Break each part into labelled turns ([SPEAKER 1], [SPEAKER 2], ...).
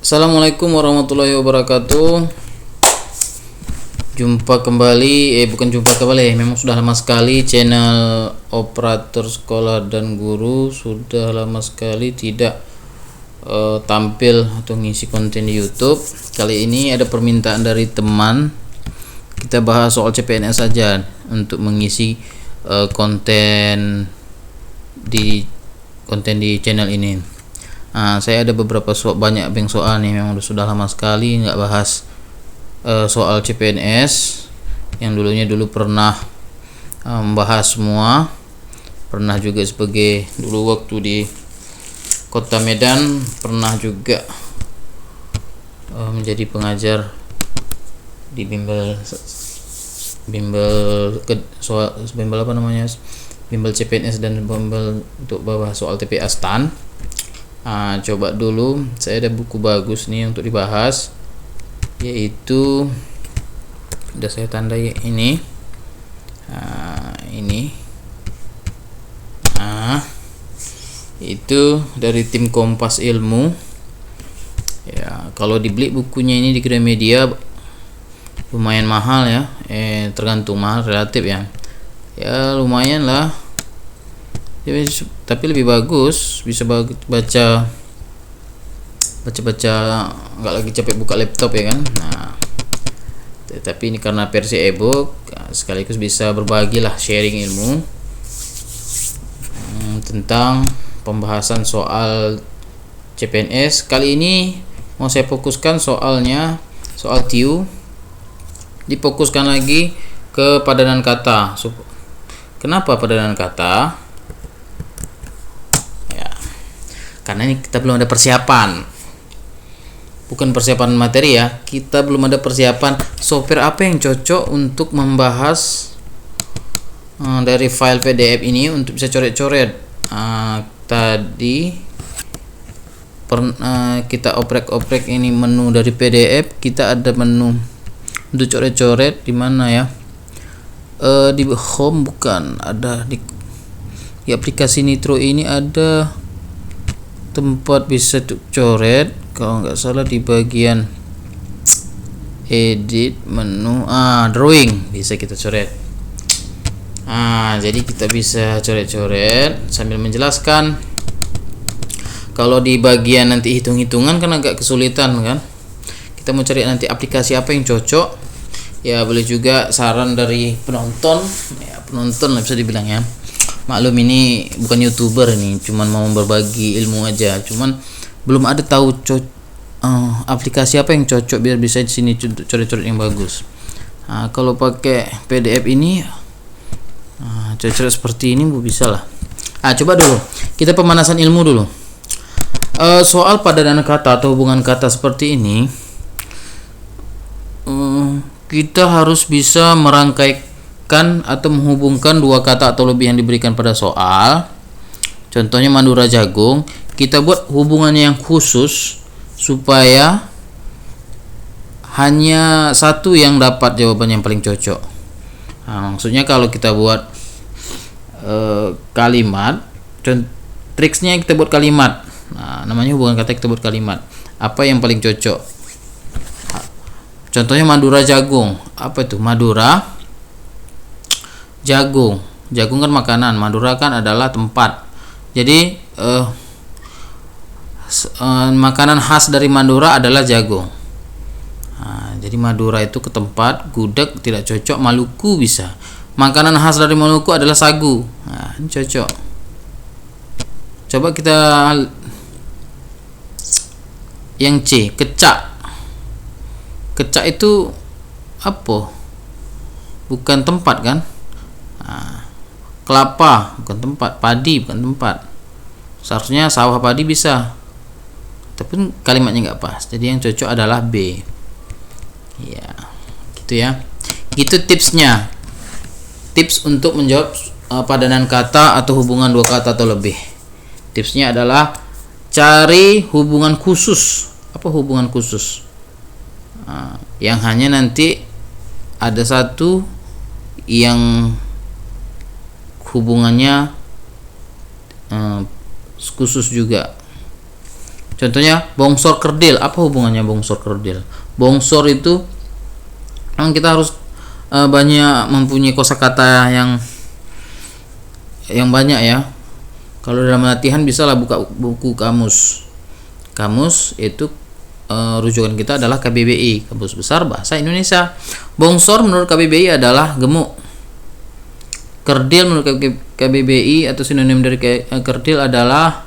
[SPEAKER 1] Assalamualaikum warahmatullahi wabarakatuh. Memang sudah lama sekali channel Operator Sekolah dan Guru sudah lama sekali tidak tampil atau ngisi konten di YouTube. Kali ini ada permintaan dari teman, kita bahas soal CPNS saja untuk mengisi konten di channel ini. Saya ada beberapa banyak soal nih, memang sudah lama sekali nggak bahas soal CPNS yang dulu pernah membahas semua, pernah juga sebagai dulu waktu di Kota Medan, pernah juga menjadi pengajar di bimbel CPNS dan bimbel untuk bahas soal TPA STAN. Coba dulu, saya ada buku bagus nih untuk dibahas, yaitu sudah saya tandai ini. Itu dari tim Kompas Ilmu. Ya, kalau dibeli bukunya ini di Gramedia lumayan mahal ya. Tergantung mahal, relatif ya. Ya lumayan lah. Tapi lebih bagus bisa baca nggak lagi capek buka laptop ya kan. Tapi ini karena versi ebook, sekaligus bisa berbagi lah, sharing ilmu tentang pembahasan soal CPNS. Kali ini mau saya fokuskan soal TIU, difokuskan lagi ke padanan kata. Kenapa padanan kata? Karena ini kita belum ada persiapan, bukan persiapan materi ya, kita belum ada persiapan software apa yang cocok untuk membahas dari file PDF ini untuk bisa coret-coret. Tadi kita oprek ini menu dari PDF, kita ada menu untuk coret-coret di mana ya, di home bukan, ada di aplikasi Nitro ini ada tempat bisa coret, kalau nggak salah di bagian edit menu drawing bisa kita coret. Jadi kita bisa coret-coret sambil menjelaskan. Kalau di bagian nanti hitung-hitungan kan agak kesulitan kan, kita mau cari nanti aplikasi apa yang cocok ya. Boleh juga saran dari penonton lah bisa dibilang ya. Maklum ini bukan YouTuber nih, cuman mau berbagi ilmu aja, cuman belum ada tahu aplikasi apa yang cocok biar bisa di sini coret-coret yang bagus. Kalau pakai PDF ini coret-coret seperti ini bisa lah. Coba dulu kita pemanasan ilmu dulu. Soal padanan kata atau hubungan kata seperti ini, kita harus bisa merangkai atau menghubungkan dua kata atau lebih yang diberikan pada soal. Contohnya Madura jagung, kita buat hubungannya yang khusus supaya hanya satu yang dapat jawaban yang paling cocok. Maksudnya kalau kita buat kalimat, triksnya kita buat kalimat. Namanya hubungan kata, kita buat kalimat. Apa yang paling cocok? Contohnya Madura jagung. Apa itu? Madura jagung kan makanan, Madura kan adalah tempat. Jadi makanan khas dari Madura adalah jagung. Jadi Madura itu ke tempat, gudeg tidak cocok, Maluku bisa. Makanan khas dari Maluku adalah sagu. Ini cocok. Coba kita yang C, kecak. Kecak itu apa? Bukan tempat kan? Kelapa bukan tempat, padi bukan tempat. Seharusnya sawah padi bisa, tapi kalimatnya nggak pas. Jadi yang cocok adalah B. Ya, gitu ya. Gitu tipsnya. Tips untuk menjawab padanan kata atau hubungan dua kata atau lebih. Tipsnya adalah cari hubungan khusus. Apa hubungan khusus? Yang hanya nanti ada satu yang hubungannya khusus juga. Contohnya bongsor kerdil. Apa hubungannya bongsor kerdil? Bongsor itu kita harus banyak mempunyai kosakata yang banyak ya. Kalau dalam latihan bisa lah buka buku kamus. Kamus itu rujukan kita adalah KBBI, Kamus Besar Bahasa Indonesia. Bongsor menurut KBBI adalah gemuk. Kerdil menurut KBBI atau sinonim dari kerdil adalah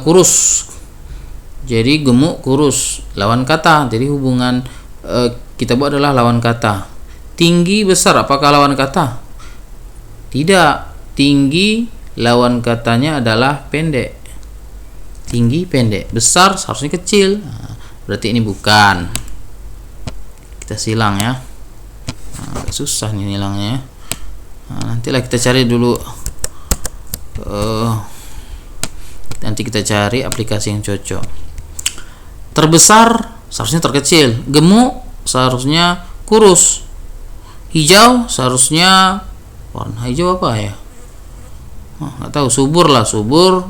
[SPEAKER 1] kurus. Jadi gemuk, kurus, lawan kata. Jadi hubungan kita buat adalah lawan kata. Tinggi, besar, apakah lawan kata? Tidak. Tinggi lawan katanya adalah pendek. Tinggi, pendek. Besar seharusnya kecil. Nah, berarti ini bukan. Kita silang ya. Nah, susah nih nilangnya. Nah, nantilah kita cari dulu. Nanti kita cari aplikasi yang cocok. Terbesar seharusnya terkecil. Gemuk seharusnya kurus. Hijau seharusnya warna hijau apa ya? Nggak tahu. Subur lah, subur.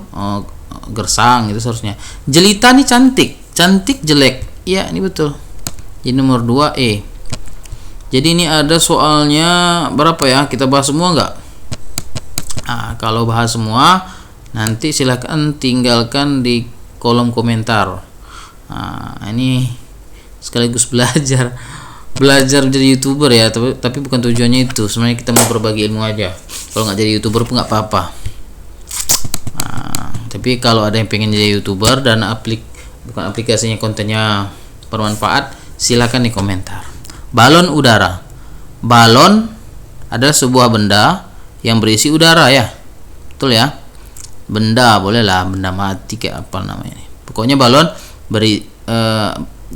[SPEAKER 1] Gersang itu seharusnya. Jelita nih cantik jelek. Ya, ini betul. Jadi nomor 2 E. Jadi ini ada soalnya berapa ya? Kita bahas semua nggak? Nah, kalau bahas semua nanti silahkan tinggalkan di kolom komentar. Nah, ini sekaligus belajar menjadi YouTuber ya, tapi bukan tujuannya itu. Sebenarnya kita mau berbagi ilmu aja. Kalau nggak jadi YouTuber pun nggak apa-apa. Tapi kalau ada yang pengen jadi YouTuber dan bukan aplikasinya kontennya bermanfaat, silakan di komentar. Balon udara. Balon adalah sebuah benda yang berisi udara ya. Betul ya? Benda bolehlah, benda mati kayak apa namanya ini. Pokoknya balon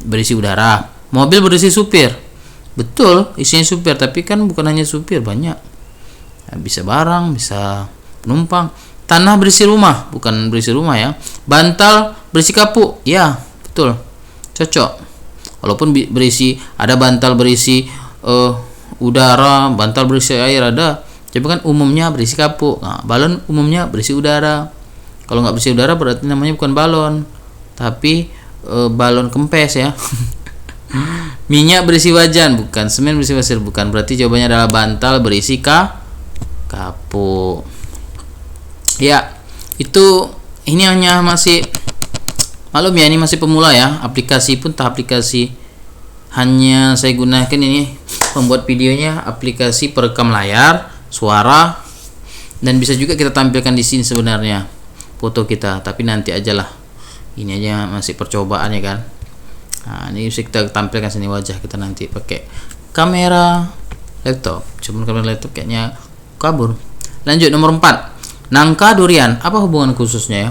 [SPEAKER 1] berisi udara. Mobil berisi supir. Betul, isinya supir, tapi kan bukan hanya supir, banyak. Bisa barang, bisa penumpang. Tanah berisi rumah, bukan berisi rumah ya. Bantal berisi kapuk, ya betul, cocok. Walaupun ada bantal berisi udara, bantal berisi air ada, tapi kan umumnya berisi kapuk. Nah, balon umumnya berisi udara. Kalau nggak berisi udara berarti namanya bukan balon, tapi balon kempes ya. Minyak berisi wajan, bukan. Semen berisi pasir, bukan. Berarti jawabannya adalah bantal berisi kapuk. Ya, ini hanya masih maklum ya, ini masih pemula ya. Aplikasi pun tak aplikasi. Hanya saya gunakan ini membuat videonya aplikasi perekam layar, suara, dan bisa juga kita tampilkan di sini sebenarnya foto kita, tapi nanti aja lah. Ini aja masih percobaan ya kan. Nah, ini bisa kita tampilkan sini wajah kita nanti pakai kamera laptop. Cuma kamera laptop kayaknya kabur. Lanjut nomor 4. Nangka durian, apa hubungan khususnya ya?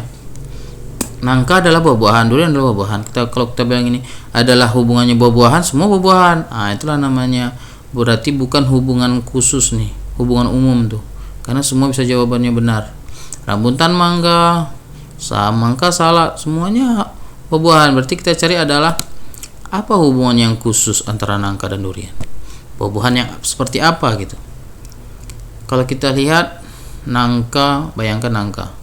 [SPEAKER 1] Nangka adalah buah-buahan, durian adalah buah-buahan. Kalau kita bilang ini adalah hubungannya buah-buahan, semua buah-buahan. Nah, itulah namanya. Berarti bukan hubungan khusus nih, hubungan umum tuh. Karena semua bisa jawabannya benar. Rambutan, mangga, samangka, salak, semuanya buah-buahan. Berarti kita cari adalah apa hubungan yang khusus antara nangka dan durian? Buah-buahan yang seperti apa gitu. Kalau kita lihat nangka, bayangkan nangka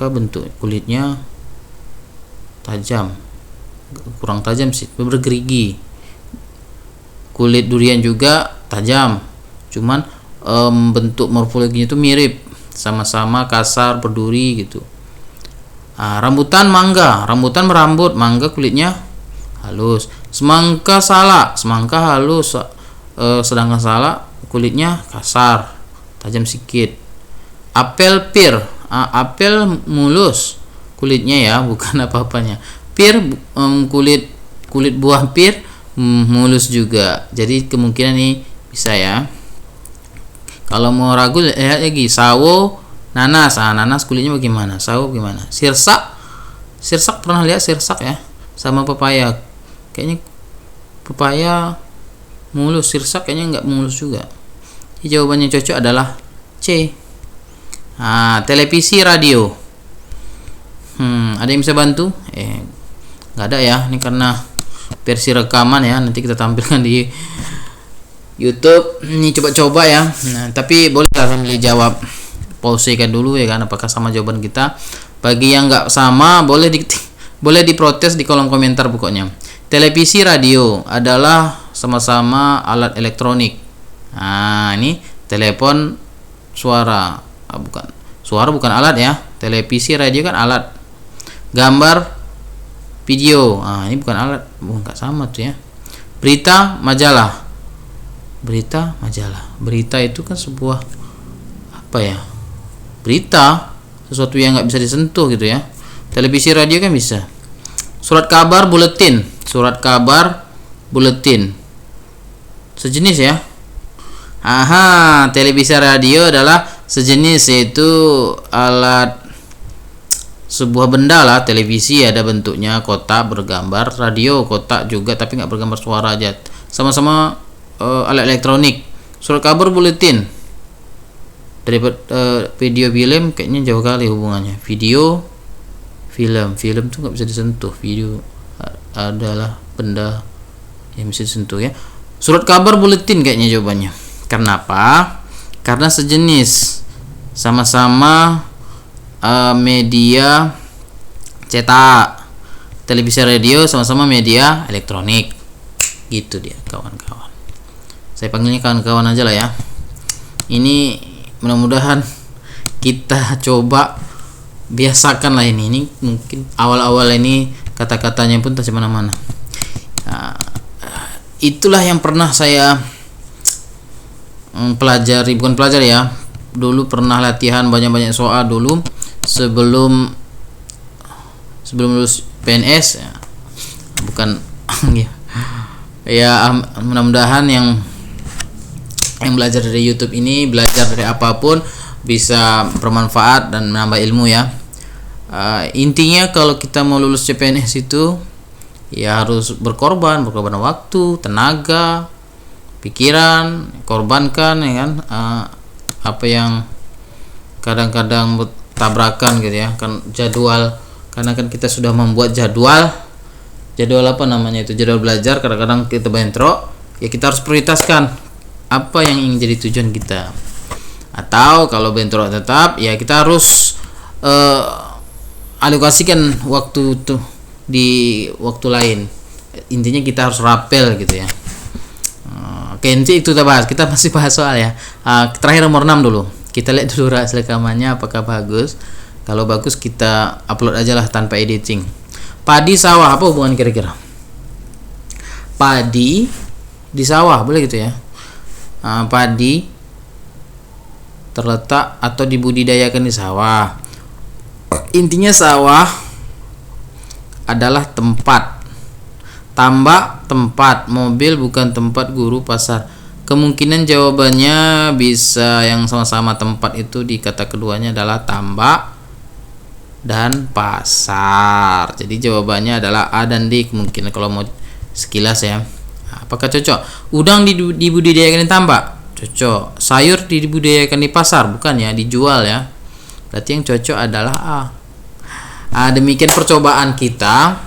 [SPEAKER 1] bentuk kulitnya tajam, kurang tajam sih, bergerigi. Kulit durian juga tajam, cuman bentuk morfologinya itu mirip, sama-sama kasar, berduri gitu. Rambutan, mangga, rambutan merambut, mangga kulitnya halus. Semangka, salak, semangka halus, sedangkan salak kulitnya kasar, tajam sedikit. Apel, pir, apel mulus kulitnya ya, bukan apa-apanya. Pir, kulit buah pir mulus juga. Jadi kemungkinan ini bisa ya. Kalau mau ragu lihat lagi. Sawo, nanas. Nanas kulitnya bagaimana? Sawo bagaimana? Sirsak pernah lihat sirsak ya? Sama pepaya. Kayaknya pepaya mulus, sirsak kayaknya nggak mulus juga. Jadi jawabannya cocok adalah C. Televisi, radio. Ada yang bisa bantu? Nggak ada ya. Ini karena versi rekaman ya. Nanti kita tampilkan di YouTube. Ini coba-coba ya. Nah, tapi boleh lah sambil dijawab. Pausekan dulu ya kan. Apakah sama jawaban kita? Bagi yang nggak sama boleh diprotes di kolom komentar pokoknya. Televisi radio adalah sama-sama alat elektronik. Nah, ini telepon suara. Bukan. Suara bukan alat ya. Televisi radio kan alat. Gambar video. Ini bukan alat. Bukan sama tuh ya. Berita majalah. Berita majalah. Berita itu kan sebuah apa ya? Berita, sesuatu yang nggak bisa disentuh gitu ya. Televisi radio kan bisa. Surat kabar buletin. Surat kabar buletin. Sejenis ya. Televisi radio adalah sejenis, yaitu alat sebuah benda lah. Televisi ada bentuknya kotak bergambar, radio kotak juga tapi nggak bergambar suara aja. Sama-sama alat elektronik. Surat kabar buletin. Daripada video film kayaknya jauh kali hubungannya. Video film tuh nggak bisa disentuh. Video adalah benda yang bisa disentuh ya. Surat kabar buletin kayaknya jawabannya. Kenapa? Karena sejenis, sama-sama media cetak. Televisi radio sama-sama media elektronik. Gitu dia kawan-kawan. Saya panggilnya kawan-kawan aja lah ya. Ini mudah-mudahan kita coba biasakan lah ini. Ini mungkin awal-awal ini kata-katanya pun tak mana-mana. Itulah yang pernah saya pelajari, bukan pelajari ya. Dulu pernah latihan banyak-banyak soal dulu sebelum lulus PNS ya. Bukan ya, mudah-mudahan yang belajar dari YouTube ini, belajar dari apapun bisa bermanfaat dan menambah ilmu ya. Intinya kalau kita mau lulus CPNS itu ya harus berkorban waktu, tenaga, pikiran, korbankan ya kan. Apa yang kadang-kadang tabrakan gitu ya kan, jadwal, karena kan kita sudah membuat jadwal apa namanya itu, jadwal belajar, kadang-kadang kita bentrok ya. Kita harus prioritaskan apa yang ingin jadi tujuan kita. Atau kalau bentrok tetap ya kita harus alokasikan waktu tuh di waktu lain. Intinya kita harus rapel gitu ya. Oke, nanti itu kita masih bahas soal ya. Terakhir nomor 6 dulu. Kita lihat dulu hasil rekamannya apakah bagus. Kalau bagus kita upload aja lah tanpa editing. Padi sawah, apa hubungan kira-kira? Padi di sawah, boleh gitu ya. Padi terletak atau dibudidayakan di sawah. Intinya sawah adalah tempat, tambak tempat, mobil bukan tempat, guru pasar. Kemungkinan jawabannya bisa yang sama-sama tempat itu di kata keduanya adalah tambak dan pasar. Jadi jawabannya adalah A dan D kemungkinan kalau mau sekilas ya. Apakah cocok? Udang dibudidayakan di tambak? Cocok. Sayur dibudidayakan di pasar? Bukan ya, dijual ya. Berarti yang cocok adalah A. Demikian percobaan kita.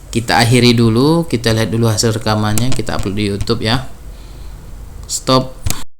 [SPEAKER 1] Kita akhiri dulu, kita lihat dulu hasil rekamannya, kita upload di YouTube ya. Stop